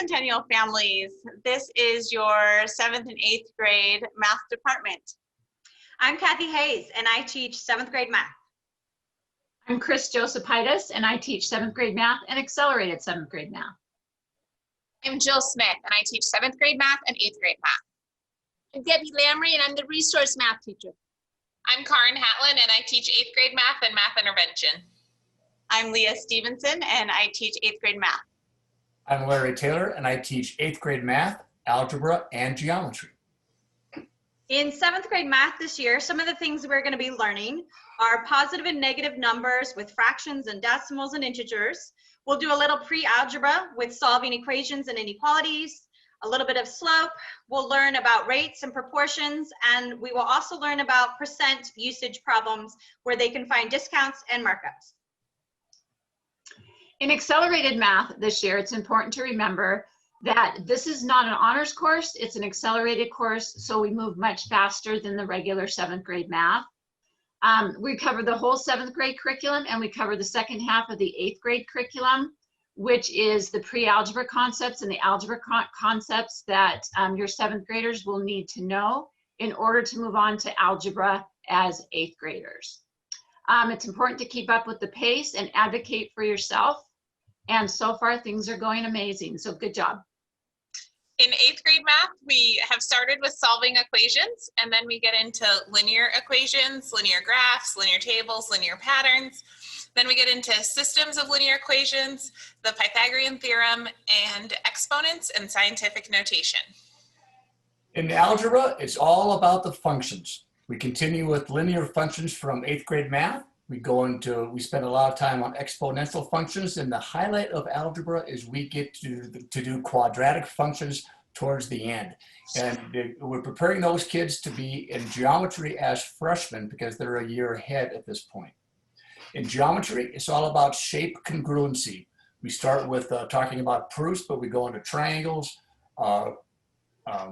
Centennial families. This is your 7th and 8th grade math department. I'm Kathy Hayes, and I teach 7th grade math. I'm Chris Josephitis, and I teach 7th grade math and accelerated 7th grade math. I'm Jill Smith, and I teach 7th grade math and 8th grade math. I'm Debbie Lamry, and I'm the resource math teacher. I'm Karin Hatlin, and I teach 8th grade math and math intervention. I'm Leah Stevenson, and I teach 8th grade math. I'm Larry Taylor, and I teach 8th grade math, algebra, and geometry. In 7th grade math this year, some of the things we're going to be learning are positive and negative numbers with fractions and decimals and integers. We'll do a little pre-algebra with solving equations and inequalities, a little bit of slope. We'll learn about rates and proportions, and we will also learn about percent usage problems where they can find discounts and markups. In accelerated math this year, it's important to remember that this is not an honors course, it's an accelerated course, so we move much faster than the regular 7th grade math. We cover the whole 7th grade curriculum, and we cover the second half of the 8th grade curriculum, which is the pre-algebra concepts and the algebra concepts that your 7th graders will need to know in order to move on to algebra as 8th graders. It's important to keep up with the pace and advocate for yourself. And so far, things are going amazing, so good job. In 8th grade math, we have started with solving equations, and then we get into linear equations, linear graphs, linear tables, linear patterns. Then we get into systems of linear equations, the Pythagorean theorem, and exponents and scientific notation. In algebra, it's all about the functions. We continue with linear functions from 8th grade math. We spend a lot of time on exponential functions, and the highlight of algebra is we get to do quadratic functions towards the end. And we're preparing those kids to be in geometry as freshmen because they're a year ahead at this point. In geometry, it's all about shape congruency. We start with talking about proofs, but we go into triangles,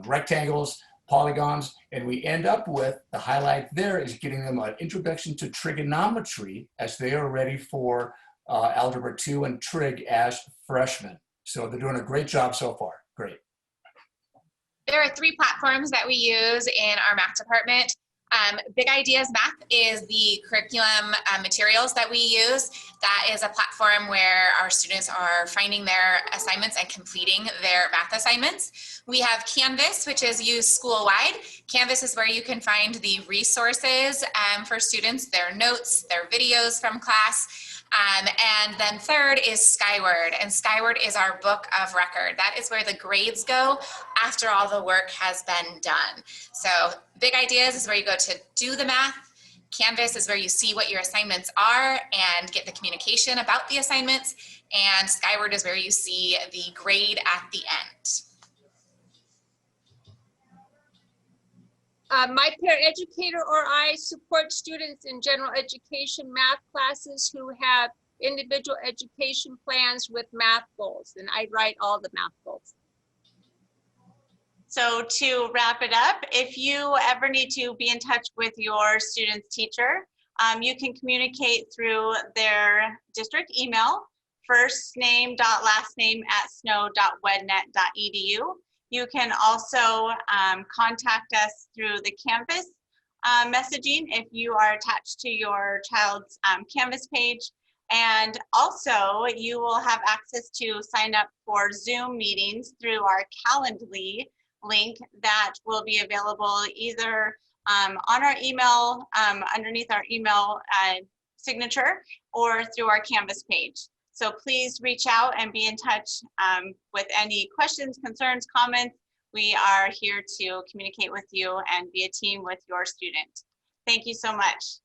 rectangles, polygons, and we end up with, the highlight there is getting them an introduction to trigonometry as they are ready for Algebra 2 and Trig as freshmen. So they're doing a great job so far. Great. There are 3 platforms that we use in our math department. Big Ideas Math is the curriculum materials that we use. That is a platform where our students are finding their assignments and completing their math assignments. We have Canvas, which is used school-wide. Canvas is where you can find the resources for students, their notes, their videos from class. And then third is Skyward, and Skyward is our book of record. That is where the grades go after all the work has been done. So Big Ideas is where you go to do the math. Canvas is where you see what your assignments are and get the communication about the assignments. And Skyward is where you see the grade at the end. My peer educator or I support students in general education math classes who have individual education plans with math goals, and I write all the math goals. So to wrap it up, if you ever need to be in touch with your student's teacher, you can communicate through their district email, firstname.lastname@snow.wednet.edu. You can also contact us through the Canvas messaging if you are attached to your child's Canvas page. And also, you will have access to sign up for Zoom meetings through our Calendly link that will be available either on our email, underneath our email signature, or through our Canvas page. So please reach out and be in touch with any questions, concerns, comments. We are here to communicate with you and be a team with your student. Thank you so much.